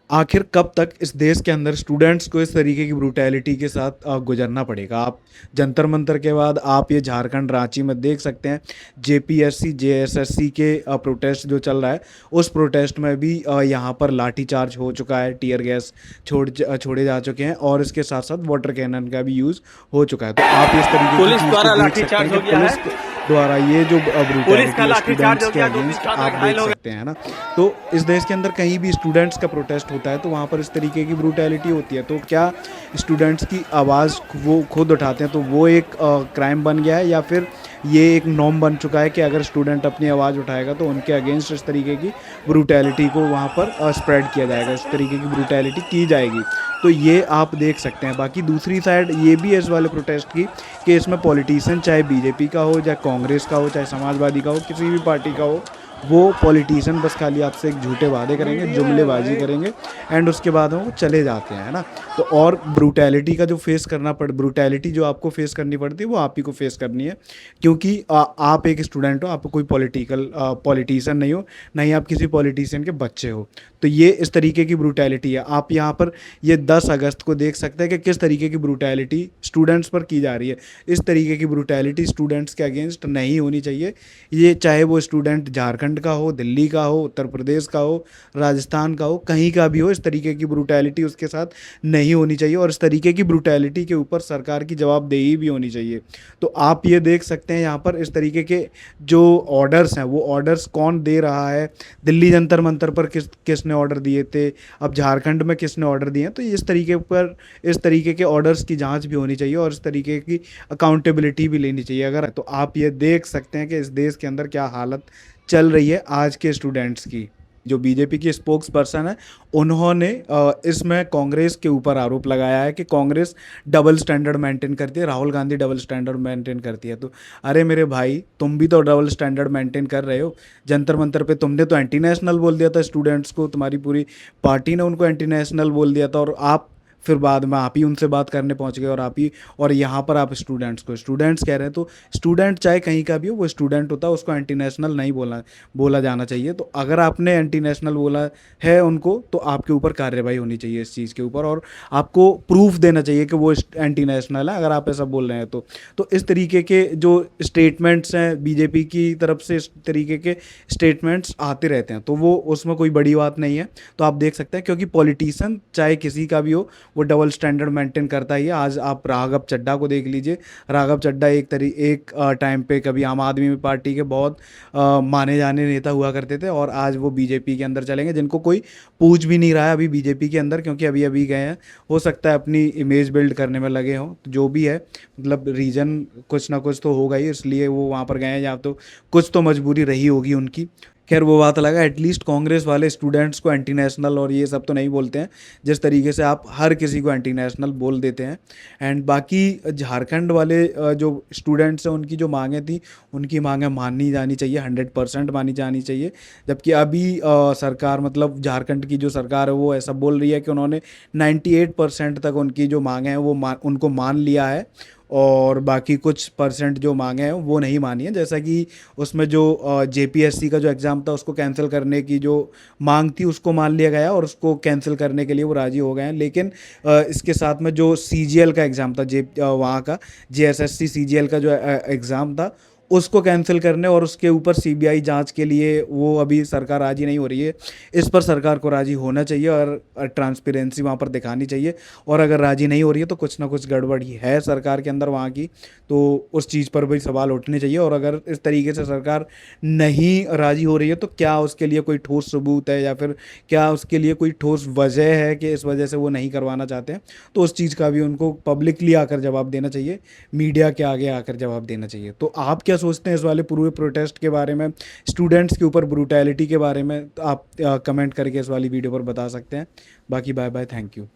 आखिर कब तक इस देश के अंदर स्टूडेंट्स को इस तरीके की ब्रूटैलिटी के साथ गुजरना पड़ेगा। आप जंतर मंतर के बाद आप ये झारखंड रांची में देख सकते हैं, जेपीएससी जेएसएससी के प्रोटेस्ट जो चल रहा है, उस प्रोटेस्ट में भी यहाँ पर लाठीचार्ज हो चुका है, टीयर गैस छोड़े जा चुके हैं और इसके साथ साथ वाटर कैनन का भी यूज़ हो चुका है। तो आप इस तरीके की पुलिस चीज़ को द्वारा देख सकते हैं लाठीचार्ज कि हो गया है। पुलिस द्वारा ये जो पुलिस का ब्रूटैलिटी है लाठीचार्ज स्टूडेंट्स हो के गया, 2 तीन अगेंस्ट छात्र आप देख घायल हो गए। सकते हैं ना। तो इस देश के अंदर कहीं भी स्टूडेंट्स का प्रोटेस्ट होता है तो वहाँ पर इस तरीके की ब्रूटैलिटी होती है। तो क्या स्टूडेंट्स की आवाज़ वो खुद उठाते हैं तो वो एक क्राइम बन गया है, या फिर ये एक नॉर्म बन चुका है कि अगर स्टूडेंट अपनी आवाज़ उठाएगा तो उनके अगेंस्ट इस तरीके की ब्रूटैलिटी को वहाँ पर स्प्रेड किया जाएगा, इस तरीके की ब्रूटैलिटी की जाएगी। तो ये आप देख सकते हैं। बाकी दूसरी साइड ये भी है इस वाले प्रोटेस्ट की कि इसमें पॉलिटिशियन, चाहे बीजेपी का हो, चाहे कांग्रेस का हो, चाहे समाजवादी का हो, किसी भी पार्टी का हो, वो पॉलिटिशियन बस खाली आपसे एक झूठे वादे करेंगे, जुमलेबाजी करेंगे एंड उसके बाद वो चले जाते हैं, है ना। तो और ब्रूटैलिटी का जो फेस करना ब्रूटैलिटी जो आपको फेस करनी पड़ती है वो आप ही को फेस करनी है, क्योंकि आप एक स्टूडेंट हो, आप कोई पॉलिटिशियन नहीं हो, ना ही आप किसी पॉलिटिशियन के बच्चे हो। तो ये इस तरीके की ब्रूटैलिटी है। आप यहाँ पर ये 10 अगस्त को देख सकते हैं कि किस तरीके की ब्रूटैलिटी स्टूडेंट्स पर की जा रही है। इस तरीके की ब्रूटैलिटी स्टूडेंट्स के अगेंस्ट नहीं होनी चाहिए। ये चाहे वो स्टूडेंट झारखंड का हो, दिल्ली का हो, उत्तर प्रदेश का हो, राजस्थान का हो, कहीं का भी हो, इस तरीके की ब्रूटैलिटी उसके साथ नहीं होनी चाहिए और इस तरीके की ब्रूटैलिटी के ऊपर सरकार की जवाबदेही भी होनी चाहिए। तो आप ये देख सकते हैं यहाँ पर इस तरीके के जो ऑर्डर्स हैं वो ऑर्डर्स कौन दे रहा है। दिल्ली जंतर मंतर पर किसने ऑर्डर दिए थे, अब झारखंड में किसने ऑर्डर दिए हैं। तो इस तरीके पर इस तरीके के ऑर्डर्स की जांच भी होनी चाहिए और इस तरीके की अकाउंटेबिलिटी भी लेनी चाहिए। अगर तो आप ये देख सकते हैं कि इस देश के अंदर क्या हालत चल रही है आज के स्टूडेंट्स की। जो बीजेपी की स्पोक्स पर्सन है, उन्होंने इसमें कांग्रेस के ऊपर आरोप लगाया है कि कांग्रेस डबल स्टैंडर्ड मेंटेन करती है, Rahul Gandhi double standard maintain करती है। तो अरे मेरे भाई, तुम भी तो डबल स्टैंडर्ड मेंटेन कर रहे हो। जंतर मंतर पे तुमने तो एंटी नेशनल बोल दिया था स्टूडेंट्स को, तुम्हारी पूरी पार्टी ने उनको एंटी नेशनल बोल दिया था और आप फिर बाद में आप ही उनसे बात करने पहुंच गए और आप ही, और यहाँ पर आप स्टूडेंट्स कह रहे हैं। तो स्टूडेंट चाहे कहीं का भी हो, वो स्टूडेंट होता है, उसको एंटी नेशनल नहीं बोला जाना चाहिए। तो अगर आपने एंटी नेशनल बोला है उनको तो आपके ऊपर कार्रवाई होनी चाहिए इस चीज़ के ऊपर और आपको प्रूफ देना चाहिए कि वो एंटी नेशनल है, अगर आप ऐसा बोल रहे हैं तो इस तरीके के जो स्टेटमेंट्स हैं बीजेपी की तरफ से, इस तरीके के स्टेटमेंट्स आते रहते हैं, तो वो उसमें कोई बड़ी बात नहीं है। तो आप देख सकते हैं, क्योंकि पॉलिटिशियन चाहे किसी का भी हो, वो डबल स्टैंडर्ड मेंटेन करता ही है। आज आप राघव चड्ढा को देख लीजिए। राघव चड्ढा एक टाइम पे कभी आम आदमी पार्टी के बहुत माने जाने नेता हुआ करते थे और आज वो बीजेपी के अंदर चलेंगे, जिनको कोई पूछ भी नहीं रहा है अभी बीजेपी के अंदर, क्योंकि अभी अभी गए हैं। हो सकता है अपनी इमेज बिल्ड करने में लगे हों, तो जो भी है, मतलब रीज़न कुछ ना कुछ तो होगा ही, इसलिए वो वहाँ पर गए हैं, या तो कुछ तो मजबूरी रही होगी उनकी। खैर वो बात अलग है। एटलीस्ट कांग्रेस वाले स्टूडेंट्स को एंटी नेशनल और ये सब तो नहीं बोलते हैं, जिस तरीके से आप हर किसी को एंटी नेशनल बोल देते हैं। एंड बाकी झारखंड वाले जो स्टूडेंट्स हैं, उनकी जो मांगें थी, उनकी मांगें मानी जानी चाहिए, 100% मानी जानी चाहिए। जबकि अभी सरकार, मतलब झारखंड की जो सरकार है, वो ऐसा बोल रही है कि उन्होंने 98% तक उनकी जो मांगें हैं वो उनको मान लिया है और बाकी कुछ परसेंट जो मांगे हैं वो नहीं मानी है। जैसा कि उसमें जो जेपीएससी का जो एग्ज़ाम था उसको कैंसिल करने की जो मांग थी उसको मान लिया गया और उसको कैंसिल करने के लिए वो राज़ी हो गए हैं। लेकिन इसके साथ में जो सीजीएल का एग्ज़ाम था, वहाँ का जेएसएससी सीजीएल का जो एग्ज़ाम था, उसको कैंसिल करने और उसके ऊपर सीबीआई जांच के लिए वो अभी सरकार राज़ी नहीं हो रही है। इस पर सरकार को राज़ी होना चाहिए और ट्रांसपेरेंसी वहाँ पर दिखानी चाहिए। और अगर राज़ी नहीं हो रही है तो कुछ ना कुछ गड़बड़ी है सरकार के अंदर वहाँ की, तो उस चीज़ पर भी सवाल उठने चाहिए। और अगर इस तरीके से सरकार नहीं राज़ी हो रही है तो क्या उसके लिए कोई ठोस सबूत है, या फिर क्या उसके लिए कोई ठोस वजह है कि इस वजह से वो नहीं करवाना चाहते हैं। तो उस चीज़ का भी उनको पब्लिकली आकर जवाब देना चाहिए, मीडिया के आगे आकर जवाब देना चाहिए। तो आप क्या सोचते हैं इस वाले पूरे प्रोटेस्ट के बारे में, स्टूडेंट्स के ऊपर ब्रूटैलिटी के बारे में? तो आप कमेंट करके इस वाली वीडियो पर बता सकते हैं। बाकी बाय बाय, थैंक यू।